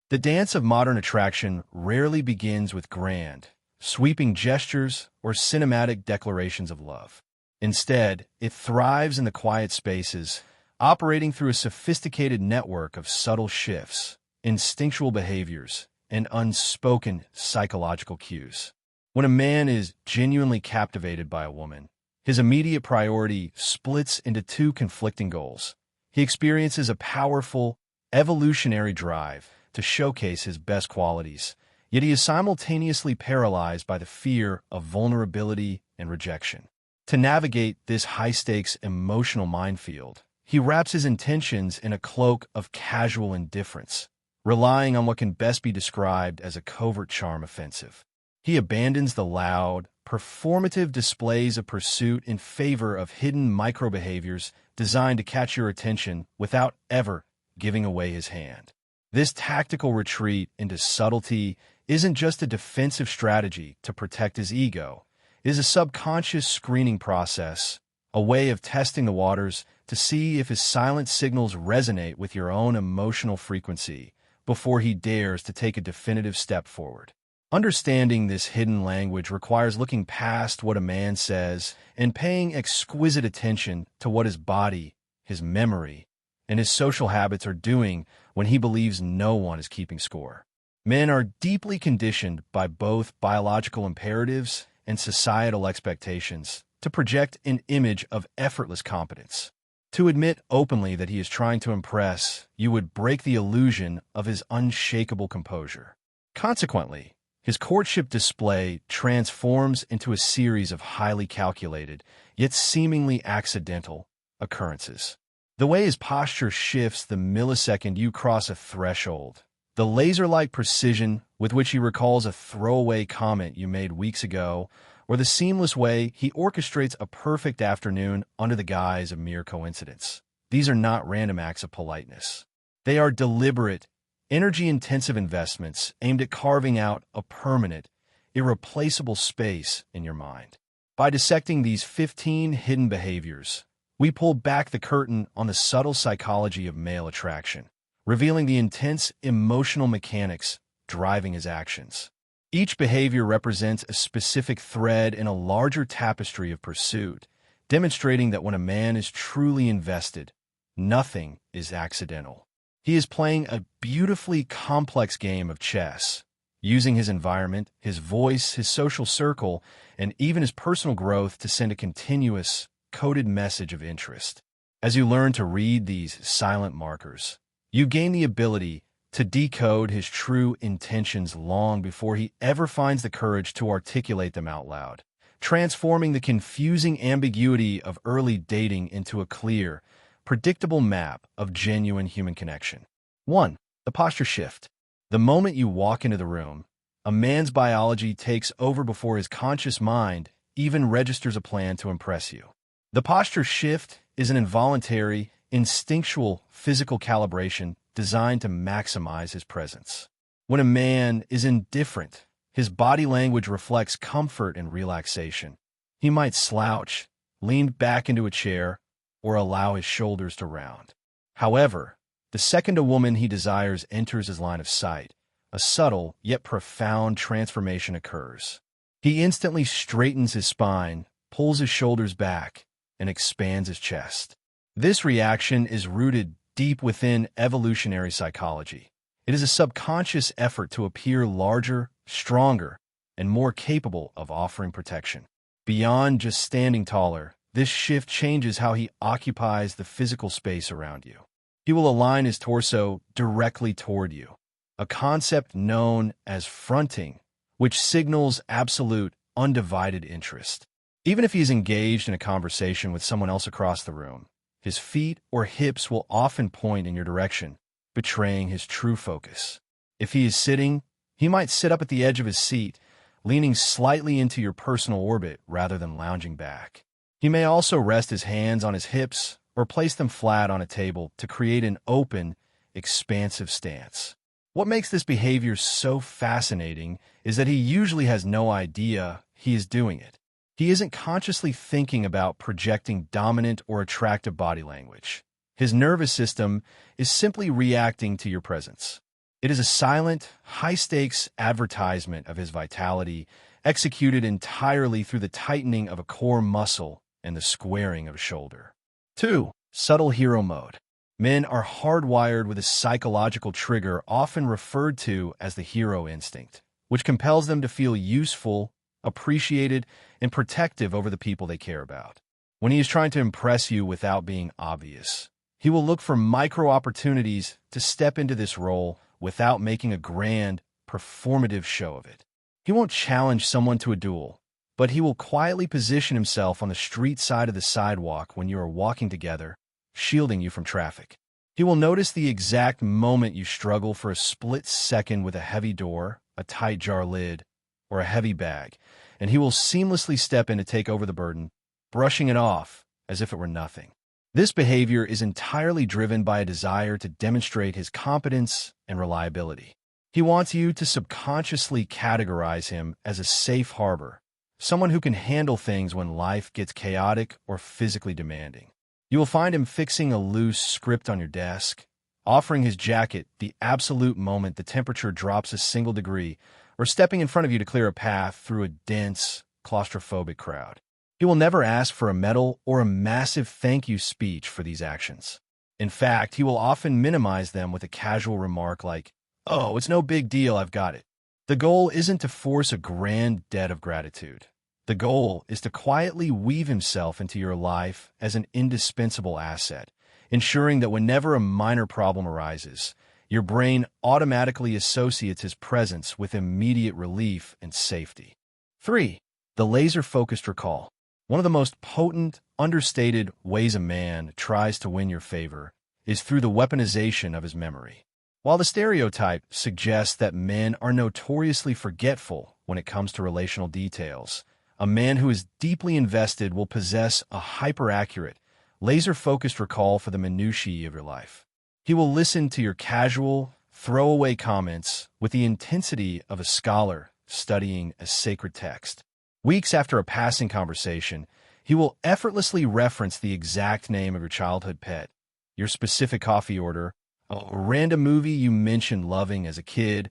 The dance of modern attraction rarely begins with grand, sweeping gestures or cinematic declarations of love. Instead, it thrives in the quiet spaces, operating through a sophisticated network of subtle shifts, instinctual behaviors, and unspoken psychological cues. When a man is genuinely captivated by a woman, his immediate priority splits into two conflicting goals. He experiences a powerful, evolutionary drive to showcase his best qualities, yet he is simultaneously paralyzed by the fear of vulnerability and rejection. To navigate this high-stakes emotional minefield, he wraps his intentions in a cloak of casual indifference, relying on what can best be described as a covert charm offensive. He abandons the loud, performative displays of pursuit in favor of hidden micro-behaviors designed to catch your attention without ever giving away his hand. This tactical retreat into subtlety isn't just a defensive strategy to protect his ego. It is a subconscious screening process, a way of testing the waters to see if his silent signals resonate with your own emotional frequency before he dares to take a definitive step forward. Understanding this hidden language requires looking past what a man says and paying exquisite attention to what his body, his memory, and his social habits are doing when he believes no one is keeping score. Men are deeply conditioned by both biological imperatives and societal expectations to project an image of effortless competence. To admit openly that he is trying to impress, you would break the illusion of his unshakable composure. Consequently, his courtship display transforms into a series of highly calculated, yet seemingly accidental, occurrences. The way his posture shifts the millisecond you cross a threshold, the laser-like precision with which he recalls a throwaway comment you made weeks ago, or the seamless way he orchestrates a perfect afternoon under the guise of mere coincidence. These are not random acts of politeness. They are deliberate, energy-intensive investments aimed at carving out a permanent, irreplaceable space in your mind. By dissecting these 15 hidden behaviors, we pull back the curtain on the subtle psychology of male attraction, revealing the intense emotional mechanics driving his actions. Each behavior represents a specific thread in a larger tapestry of pursuit, demonstrating that when a man is truly invested, nothing is accidental. He is playing a beautifully complex game of chess, using his environment, his voice, his social circle, and even his personal growth to send a continuous, coded message of interest. As you learn to read these silent markers, you gain the ability to decode his true intentions long before he ever finds the courage to articulate them out loud, transforming the confusing ambiguity of early dating into a clear, predictable map of genuine human connection. 1. The posture shift. The moment you walk into the room, a man's biology takes over before his conscious mind even registers a plan to impress you. The posture shift is an involuntary, instinctual physical calibration designed to maximize his presence. When a man is indifferent, his body language reflects comfort and relaxation. He might slouch, lean back into a chair, or allow his shoulders to round. However, the second a woman he desires enters his line of sight, a subtle yet profound transformation occurs. He instantly straightens his spine, pulls his shoulders back, and expands his chest. This reaction is rooted deep within evolutionary psychology. It is a subconscious effort to appear larger, stronger, and more capable of offering protection. Beyond just standing taller, this shift changes how he occupies the physical space around you. He will align his torso directly toward you, a concept known as fronting, which signals absolute, undivided interest. Even if he is engaged in a conversation with someone else across the room, his feet or hips will often point in your direction, betraying his true focus. If he is sitting, he might sit up at the edge of his seat, leaning slightly into your personal orbit rather than lounging back. He may also rest his hands on his hips or place them flat on a table to create an open, expansive stance. What makes this behavior so fascinating is that he usually has no idea he is doing it. He isn't consciously thinking about projecting dominant or attractive body language. His nervous system is simply reacting to your presence. It is a silent, high-stakes advertisement of his vitality, executed entirely through the tightening of a core muscle and the squaring of a shoulder. 2. Subtle hero mode. Men are hardwired with a psychological trigger often referred to as the hero instinct, which compels them to feel useful, appreciated, and protective over the people they care about. When he is trying to impress you without being obvious, he will look for micro-opportunities to step into this role without making a grand, performative show of it. He won't challenge someone to a duel, but he will quietly position himself on the street side of the sidewalk when you are walking together, shielding you from traffic. He will notice the exact moment you struggle for a split second with a heavy door, a tight jar lid, or a heavy bag, and he will seamlessly step in to take over the burden, brushing it off as if it were nothing. This behavior is entirely driven by a desire to demonstrate his competence and reliability. He wants you to subconsciously categorize him as a safe harbor, someone who can handle things when life gets chaotic or physically demanding. You will find him fixing a loose script on your desk, offering his jacket the absolute moment the temperature drops a single degree, or stepping in front of you to clear a path through a dense, claustrophobic crowd. He will never ask for a medal or a massive thank you speech for these actions. In fact, he will often minimize them with a casual remark like, "Oh, it's no big deal, I've got it." The goal isn't to force a grand debt of gratitude. The goal is to quietly weave himself into your life as an indispensable asset, ensuring that whenever a minor problem arises, your brain automatically associates his presence with immediate relief and safety. 3. The laser-focused recall. One of the most potent, understated ways a man tries to win your favor is through the weaponization of his memory. While the stereotype suggests that men are notoriously forgetful when it comes to relational details, a man who is deeply invested will possess a hyper-accurate, laser-focused recall for the minutiae of your life. He will listen to your casual, throwaway comments with the intensity of a scholar studying a sacred text. Weeks after a passing conversation, he will effortlessly reference the exact name of your childhood pet, your specific coffee order, a random movie you mentioned loving as a kid,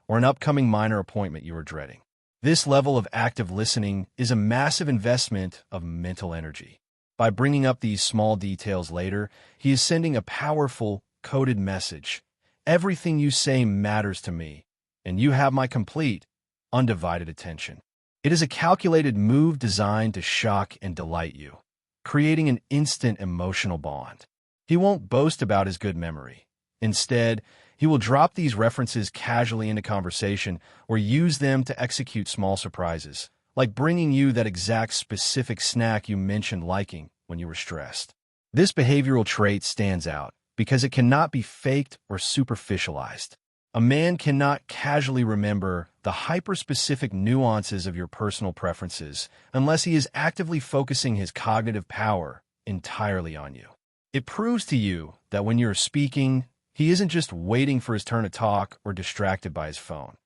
or an upcoming minor appointment you are dreading. This level of active listening is a massive investment of mental energy. By bringing up these small details later, he is sending a powerful, coded message. Everything you say matters to me, and you have my complete, undivided attention. It is a calculated move designed to shock and delight you, creating an instant emotional bond. He won't boast about his good memory. Instead, he will drop these references casually into conversation or use them to execute small surprises, like bringing you that exact specific snack you mentioned liking when you were stressed. This behavioral trait stands out because it cannot be faked or superficialized. A man cannot casually remember the hyper-specific nuances of your personal preferences unless he is actively focusing his cognitive power entirely on you. It proves to you that when you're speaking, he isn't just waiting for his turn to talk or distracted by his phone.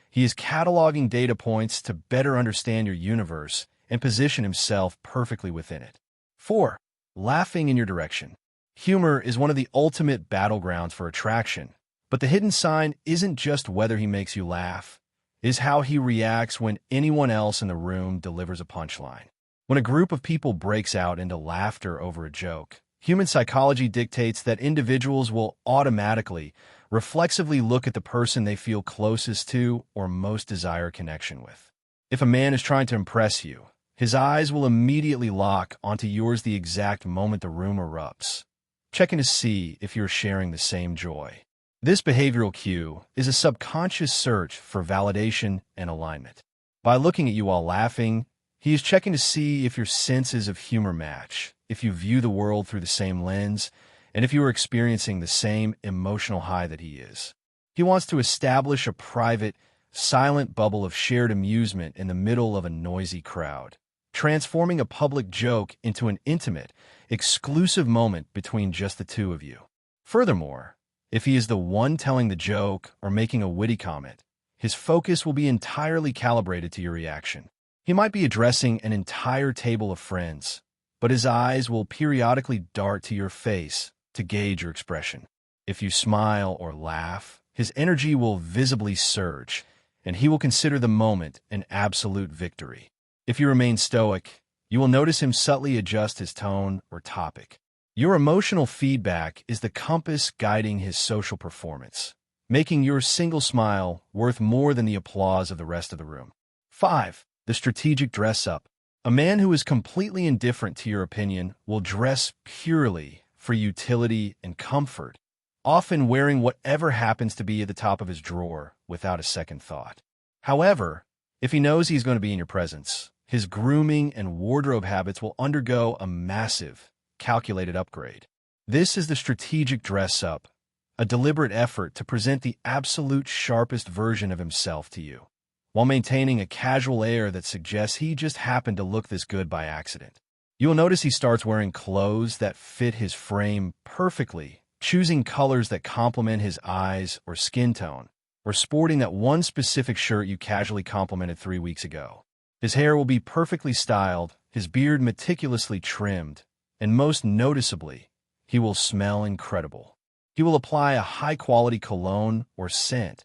He is cataloging data points to better understand your universe and position himself perfectly within it. 4. Laughing in your direction. Humor is one of the ultimate battlegrounds for attraction, but the hidden sign isn't just whether he makes you laugh, it is how he reacts when anyone else in the room delivers a punchline. When a group of people breaks out into laughter over a joke, human psychology dictates that individuals will automatically, reflexively look at the person they feel closest to or most desire connection with. If a man is trying to impress you, his eyes will immediately lock onto yours the exact moment the room erupts, checking to see if you're sharing the same joy. This behavioral cue is a subconscious search for validation and alignment. By looking at you while laughing, he is checking to see if your senses of humor match, if you view the world through the same lens, and if you are experiencing the same emotional high that he is. He wants to establish a private, silent bubble of shared amusement in the middle of a noisy crowd, transforming a public joke into an intimate, exclusive moment between just the two of you. Furthermore, if he is the one telling the joke or making a witty comment, his focus will be entirely calibrated to your reaction. He might be addressing an entire table of friends, but his eyes will periodically dart to your face to gauge your expression. If you smile or laugh, his energy will visibly surge, and he will consider the moment an absolute victory. If you remain stoic, you will notice him subtly adjust his tone or topic. Your emotional feedback is the compass guiding his social performance, making your single smile worth more than the applause of the rest of the room. 5. The strategic dress-up. A man who is completely indifferent to your opinion will dress purely for utility and comfort, often wearing whatever happens to be at the top of his drawer without a second thought. However, if he knows he's going to be in your presence, his grooming and wardrobe habits will undergo a massive, calculated upgrade. This is the strategic dress-up, a deliberate effort to present the absolute sharpest version of himself to you, while maintaining a casual air that suggests he just happened to look this good by accident. You will notice he starts wearing clothes that fit his frame perfectly, choosing colors that complement his eyes or skin tone, or sporting that one specific shirt you casually complimented 3 weeks ago. His hair will be perfectly styled, his beard meticulously trimmed, and most noticeably, he will smell incredible. He will apply a high-quality cologne or scent,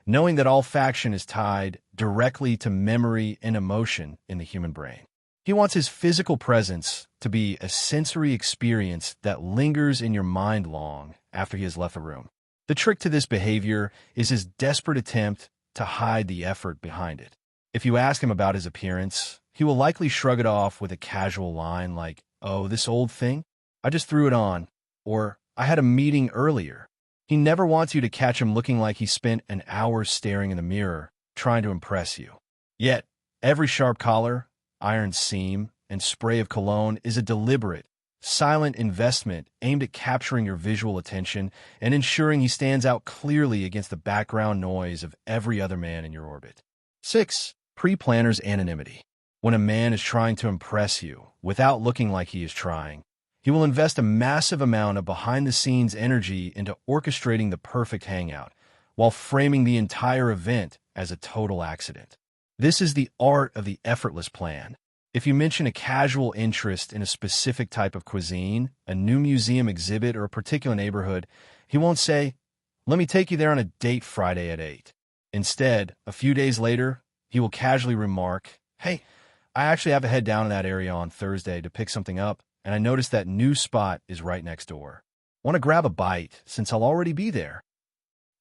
knowing that olfaction is tied directly to memory and emotion in the human brain. He wants his physical presence to be a sensory experience that lingers in your mind long after he has left the room. The trick to this behavior is his desperate attempt to hide the effort behind it. If you ask him about his appearance, he will likely shrug it off with a casual line like, "Oh, this old thing? I just threw it on," or "I had a meeting earlier." He never wants you to catch him looking like he spent an hour staring in the mirror, trying to impress you. Yet, every sharp collar, iron seam, and spray of cologne is a deliberate, silent investment aimed at capturing your visual attention and ensuring he stands out clearly against the background noise of every other man in your orbit. 6. Pre-planner's anonymity. When a man is trying to impress you without looking like he is trying, he will invest a massive amount of behind-the-scenes energy into orchestrating the perfect hangout, while framing the entire event as a total accident. This is the art of the effortless plan. If you mention a casual interest in a specific type of cuisine, a new museum exhibit, or a particular neighborhood, he won't say, "Let me take you there on a date Friday at 8. Instead, a few days later, he will casually remark, "Hey, I actually have to head down to that area on Thursday to pick something up, and I noticed that new spot is right next door. Want to grab a bite since I'll already be there?"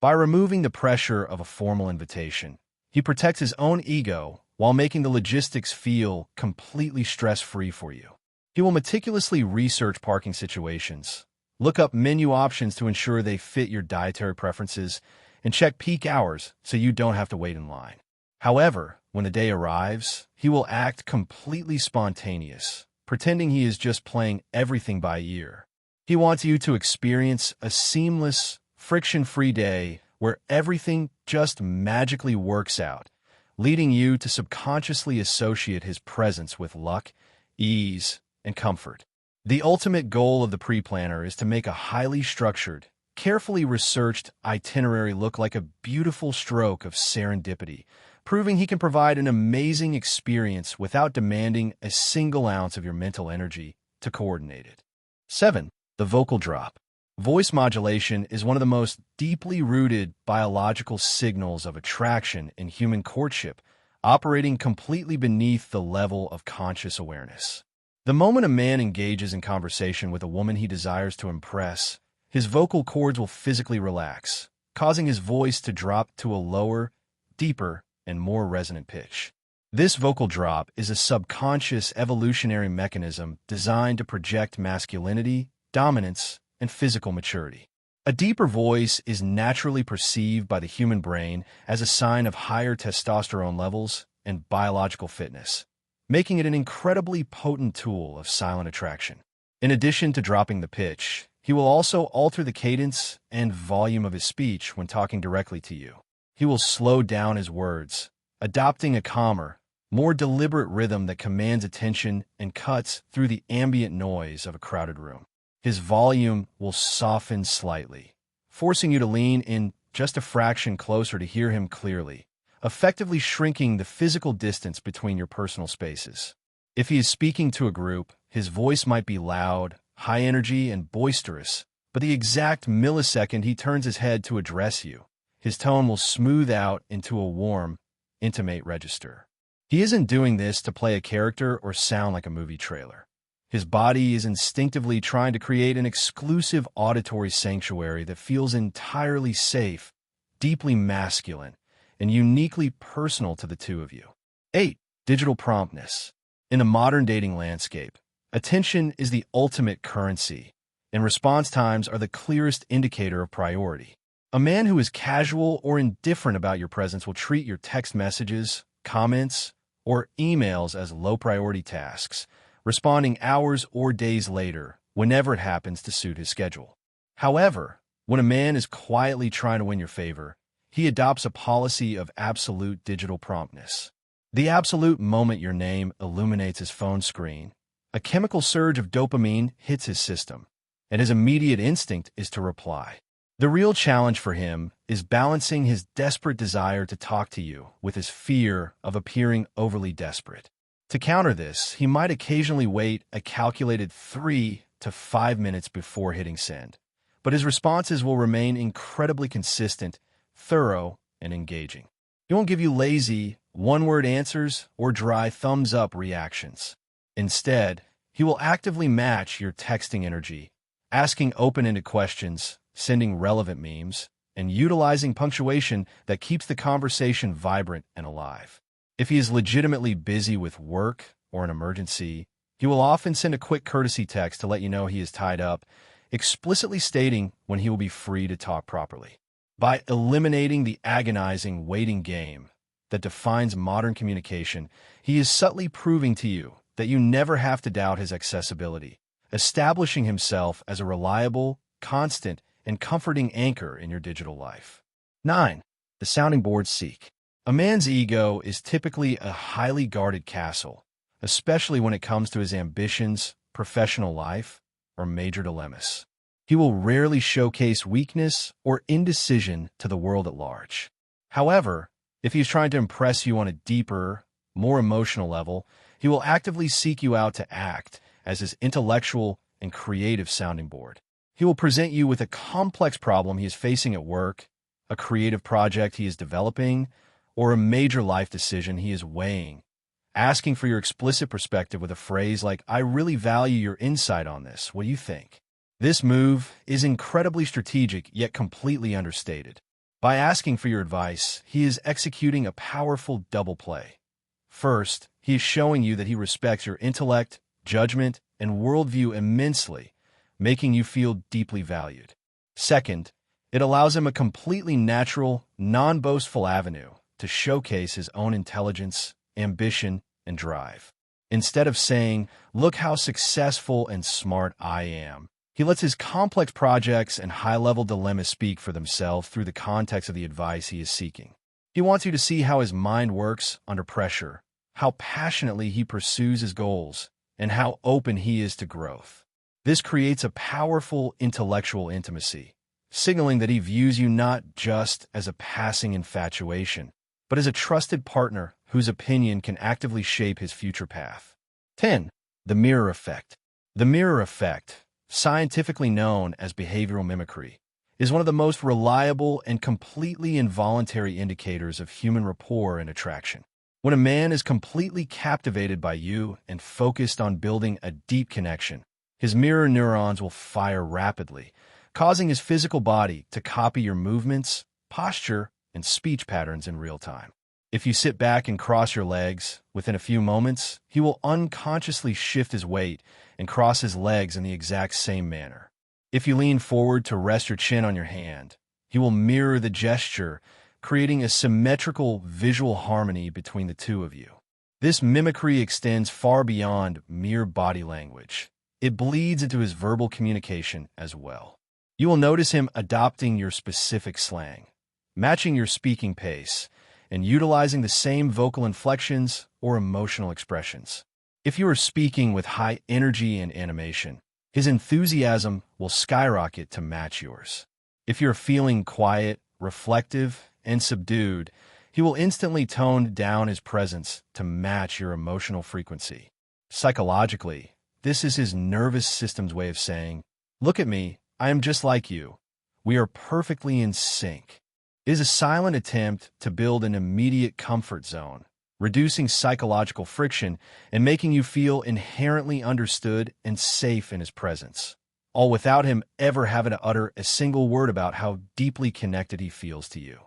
By removing the pressure of a formal invitation, he protects his own ego while making the logistics feel completely stress-free for you. He will meticulously research parking situations, look up menu options to ensure they fit your dietary preferences, and check peak hours so you don't have to wait in line. However, when the day arrives, he will act completely spontaneous, pretending he is just playing everything by ear. He wants you to experience a seamless, friction-free day where everything just magically works out, leading you to subconsciously associate his presence with luck, ease, and comfort. The ultimate goal of the pre-planner is to make a highly structured, carefully researched itinerary look like a beautiful stroke of serendipity, proving he can provide an amazing experience without demanding a single ounce of your mental energy to coordinate it. 7. The vocal drop. Voice modulation is one of the most deeply rooted biological signals of attraction in human courtship, operating completely beneath the level of conscious awareness. The moment a man engages in conversation with a woman he desires to impress, his vocal cords will physically relax, causing his voice to drop to a lower, deeper, and more resonant pitch. This vocal drop is a subconscious evolutionary mechanism designed to project masculinity, dominance, and physical maturity. A deeper voice is naturally perceived by the human brain as a sign of higher testosterone levels and biological fitness, making it an incredibly potent tool of silent attraction. In addition to dropping the pitch, he will also alter the cadence and volume of his speech when talking directly to you. He will slow down his words, adopting a calmer, more deliberate rhythm that commands attention and cuts through the ambient noise of a crowded room. His volume will soften slightly, forcing you to lean in just a fraction closer to hear him clearly, effectively shrinking the physical distance between your personal spaces. If he is speaking to a group, his voice might be loud, high energy, and boisterous, but the exact millisecond he turns his head to address you, his tone will smooth out into a warm, intimate register. He isn't doing this to play a character or sound like a movie trailer. His body is instinctively trying to create an exclusive auditory sanctuary that feels entirely safe, deeply masculine, and uniquely personal to the two of you. 8. Digital promptness. In the modern dating landscape, attention is the ultimate currency, and response times are the clearest indicator of priority. A man who is casual or indifferent about your presence will treat your text messages, comments, or emails as low-priority tasks, responding hours or days later whenever it happens to suit his schedule. However, when a man is quietly trying to win your favor, he adopts a policy of absolute digital promptness. The absolute moment your name illuminates his phone screen, a chemical surge of dopamine hits his system, and his immediate instinct is to reply. The real challenge for him is balancing his desperate desire to talk to you with his fear of appearing overly desperate. To counter this, he might occasionally wait a calculated 3 to 5 minutes before hitting send, but his responses will remain incredibly consistent, thorough, and engaging. He won't give you lazy, one-word answers or dry thumbs-up reactions. Instead, he will actively match your texting energy, asking open-ended questions, sending relevant memes, and utilizing punctuation that keeps the conversation vibrant and alive. If he is legitimately busy with work or an emergency, he will often send a quick courtesy text to let you know he is tied up, explicitly stating when he will be free to talk properly. By eliminating the agonizing waiting game that defines modern communication, he is subtly proving to you that you never have to doubt his accessibility, establishing himself as a reliable, constant, and comforting anchor in your digital life. 9. The sounding board seek. A man's ego is typically a highly guarded castle, especially when it comes to his ambitions, professional life, or major dilemmas. He will rarely showcase weakness or indecision to the world at large. However, if he's trying to impress you on a deeper, more emotional level, he will actively seek you out to act as his intellectual and creative sounding board. He will present you with a complex problem he is facing at work, a creative project he is developing, or a major life decision he is weighing, asking for your explicit perspective with a phrase like, "I really value your insight on this. What do you think?" This move is incredibly strategic yet completely understated. By asking for your advice, he is executing a powerful double play. First, he is showing you that he respects your intellect, judgment, and worldview immensely, making you feel deeply valued. Second, it allows him a completely natural, non-boastful avenue to showcase his own intelligence, ambition, and drive. Instead of saying, "Look how successful and smart I am," he lets his complex projects and high-level dilemmas speak for themselves through the context of the advice he is seeking. He wants you to see how his mind works under pressure, how passionately he pursues his goals, and how open he is to growth. This creates a powerful intellectual intimacy, signaling that he views you not just as a passing infatuation, but as a trusted partner whose opinion can actively shape his future path. 10. The mirror effect. The mirror effect, scientifically known as behavioral mimicry, is one of the most reliable and completely involuntary indicators of human rapport and attraction. When a man is completely captivated by you and focused on building a deep connection, his mirror neurons will fire rapidly, causing his physical body to copy your movements, posture, and speech patterns in real time. If you sit back and cross your legs, within a few moments, he will unconsciously shift his weight and cross his legs in the exact same manner. If you lean forward to rest your chin on your hand, he will mirror the gesture, creating a symmetrical visual harmony between the two of you. This mimicry extends far beyond mere body language. It bleeds into his verbal communication as well. You will notice him adopting your specific slang, matching your speaking pace, and utilizing the same vocal inflections or emotional expressions. If you are speaking with high energy and animation, his enthusiasm will skyrocket to match yours. If you're feeling quiet, reflective, and subdued, he will instantly tone down his presence to match your emotional frequency. Psychologically, this is his nervous system's way of saying, "Look at me, I am just like you. We are perfectly in sync." It is a silent attempt to build an immediate comfort zone, reducing psychological friction and making you feel inherently understood and safe in his presence, all without him ever having to utter a single word about how deeply connected he feels to you.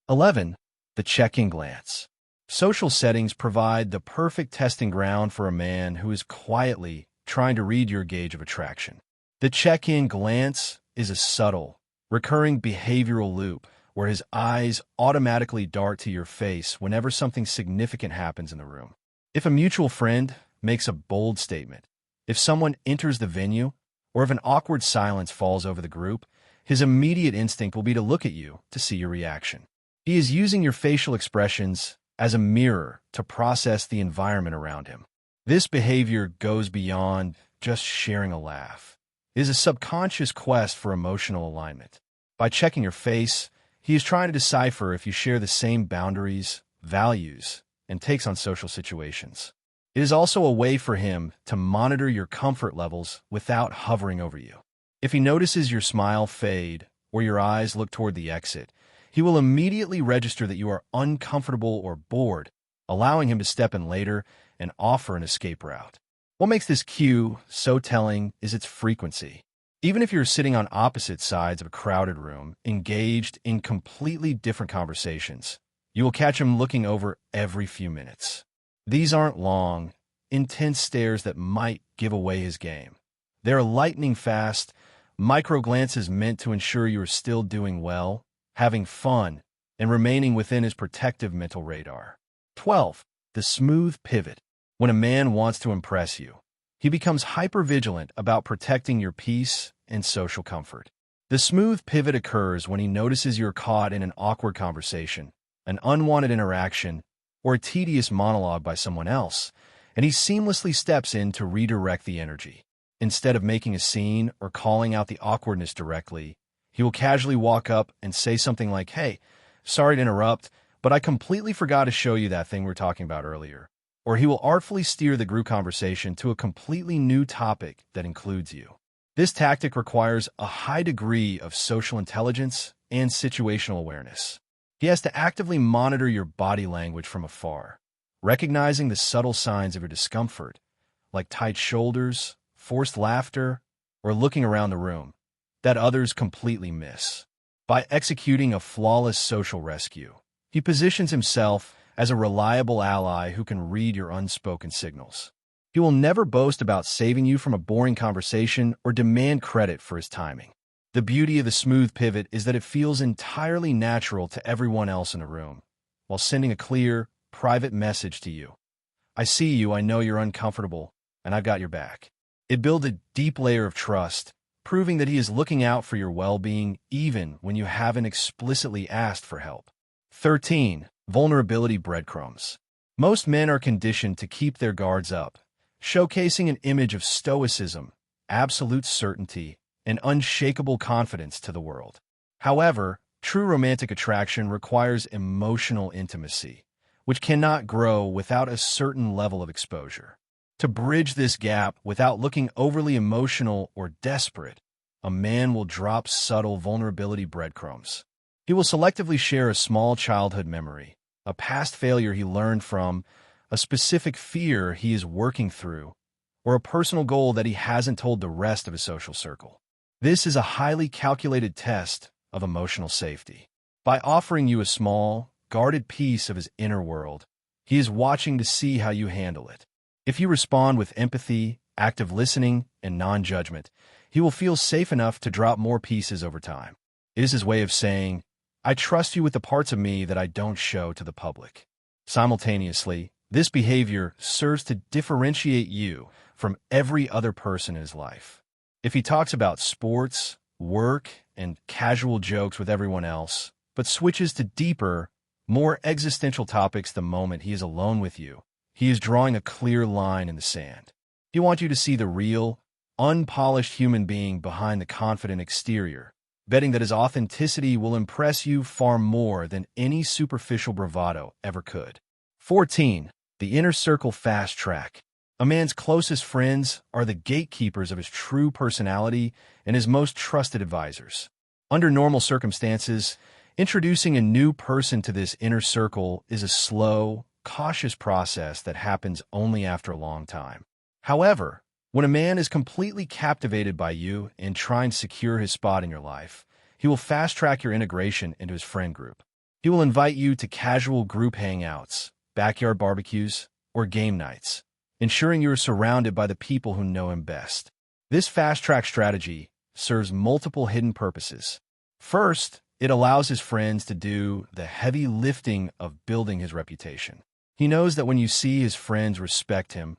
11. The check-in glance. Social settings provide the perfect testing ground for a man who is quietly trying to read your gauge of attraction. The check-in glance is a subtle, recurring behavioral loop where his eyes automatically dart to your face whenever something significant happens in the room. If a mutual friend makes a bold statement, if someone enters the venue, or if an awkward silence falls over the group, his immediate instinct will be to look at you to see your reaction. He is using your facial expressions as a mirror to process the environment around him. This behavior goes beyond just sharing a laugh. It is a subconscious quest for emotional alignment. By checking your face, he is trying to decipher if you share the same boundaries, values, and takes on social situations. It is also a way for him to monitor your comfort levels without hovering over you. If he notices your smile fade or your eyes look toward the exit, he will immediately register that you are uncomfortable or bored, allowing him to step in later and offer an escape route. What makes this cue so telling is its frequency. Even if you're sitting on opposite sides of a crowded room, engaged in completely different conversations, you will catch him looking over every few minutes. These aren't long, intense stares that might give away his game. They're lightning fast, micro glances meant to ensure you are still doing well, having fun, and remaining within his protective mental radar. 12. The smooth pivot. When a man wants to impress you, he becomes hypervigilant about protecting your peace and social comfort. The smooth pivot occurs when he notices you're caught in an awkward conversation, an unwanted interaction, or a tedious monologue by someone else, and he seamlessly steps in to redirect the energy. Instead of making a scene or calling out the awkwardness directly, he will casually walk up and say something like, "Hey, sorry to interrupt, but I completely forgot to show you that thing we were talking about earlier." Or he will artfully steer the group conversation to a completely new topic that includes you. This tactic requires a high degree of social intelligence and situational awareness. He has to actively monitor your body language from afar, recognizing the subtle signs of your discomfort, like tight shoulders, forced laughter, or looking around the room, that others completely miss. By executing a flawless social rescue, he positions himself as a reliable ally who can read your unspoken signals. He will never boast about saving you from a boring conversation or demand credit for his timing. The beauty of the smooth pivot is that it feels entirely natural to everyone else in the room, while sending a clear, private message to you. I see you, I know you're uncomfortable, and I've got your back. It builds a deep layer of trust, proving that he is looking out for your well-being even when you haven't explicitly asked for help. 13. Vulnerability breadcrumbs. Most men are conditioned to keep their guards up, showcasing an image of stoicism, absolute certainty, and unshakable confidence to the world. However, true romantic attraction requires emotional intimacy, which cannot grow without a certain level of exposure. To bridge this gap without looking overly emotional or desperate, a man will drop subtle vulnerability breadcrumbs. He will selectively share a small childhood memory, a past failure he learned from, a specific fear he is working through, or a personal goal that he hasn't told the rest of his social circle. This is a highly calculated test of emotional safety. By offering you a small, guarded piece of his inner world, he is watching to see how you handle it. If you respond with empathy, active listening, and non-judgment, he will feel safe enough to drop more pieces over time. It is his way of saying, "I trust you with the parts of me that I don't show to the public." Simultaneously, this behavior serves to differentiate you from every other person in his life. If he talks about sports, work, and casual jokes with everyone else, but switches to deeper, more existential topics the moment he is alone with you, he is drawing a clear line in the sand. He wants you to see the real, unpolished human being behind the confident exterior, betting that his authenticity will impress you far more than any superficial bravado ever could. 14. The inner circle fast track. A man's closest friends are the gatekeepers of his true personality and his most trusted advisors. Under normal circumstances, Introducing a new person to this inner circle is a slow, cautious process that happens only after a long time. However, when a man is completely captivated by you and trying to secure his spot in your life, he will fast-track your integration into his friend group. He will invite you to casual group hangouts, backyard barbecues, or game nights, ensuring you are surrounded by the people who know him best. This fast-track strategy serves multiple hidden purposes. First, it allows his friends to do the heavy lifting of building his reputation. He knows that when you see his friends respect him,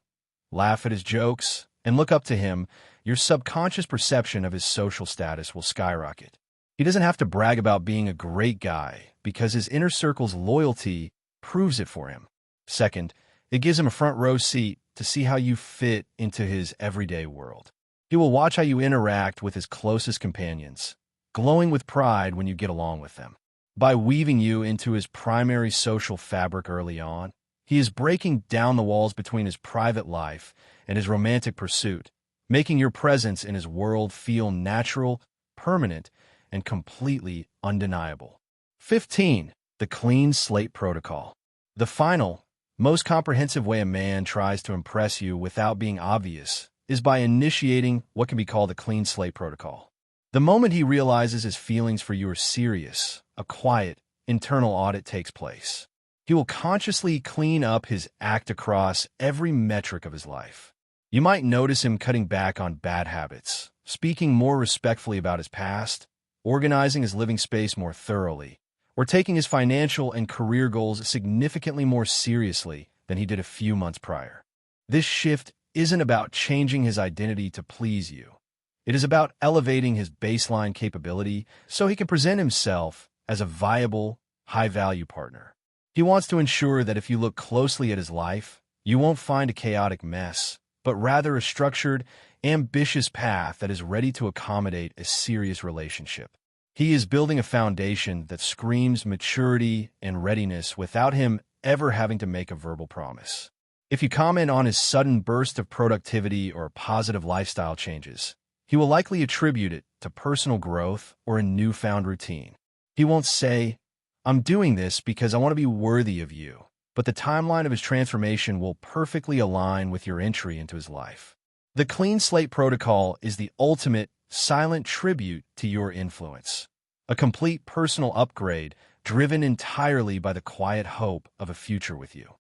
laugh at his jokes, and look up to him, your subconscious perception of his social status will skyrocket. He doesn't have to brag about being a great guy because his inner circle's loyalty proves it for him. Second, it gives him a front row seat to see how you fit into his everyday world. He will watch how you interact with his closest companions, glowing with pride when you get along with them. By weaving you into his primary social fabric early on, he is breaking down the walls between his private life and his romantic pursuit, making your presence in his world feel natural, permanent, and completely undeniable. 15. The clean slate protocol. The final, most comprehensive way a man tries to impress you without being obvious is by initiating what can be called a clean slate protocol. The moment he realizes his feelings for you are serious, a quiet, internal audit takes place. He will consciously clean up his act across every metric of his life. You might notice him cutting back on bad habits, speaking more respectfully about his past, organizing his living space more thoroughly, or taking his financial and career goals significantly more seriously than he did a few months prior. This shift isn't about changing his identity to please you. It is about elevating his baseline capability so he can present himself as a viable, high-value partner. He wants to ensure that if you look closely at his life, you won't find a chaotic mess, but rather a structured, ambitious path that is ready to accommodate a serious relationship. He is building a foundation that screams maturity and readiness without him ever having to make a verbal promise. If you comment on his sudden burst of productivity or positive lifestyle changes, he will likely attribute it to personal growth or a newfound routine. He won't say, "I'm doing this because I want to be worthy of you," but the timeline of his transformation will perfectly align with your entry into his life. The clean slate protocol is the ultimate, silent tribute to your influence, a complete personal upgrade driven entirely by the quiet hope of a future with you.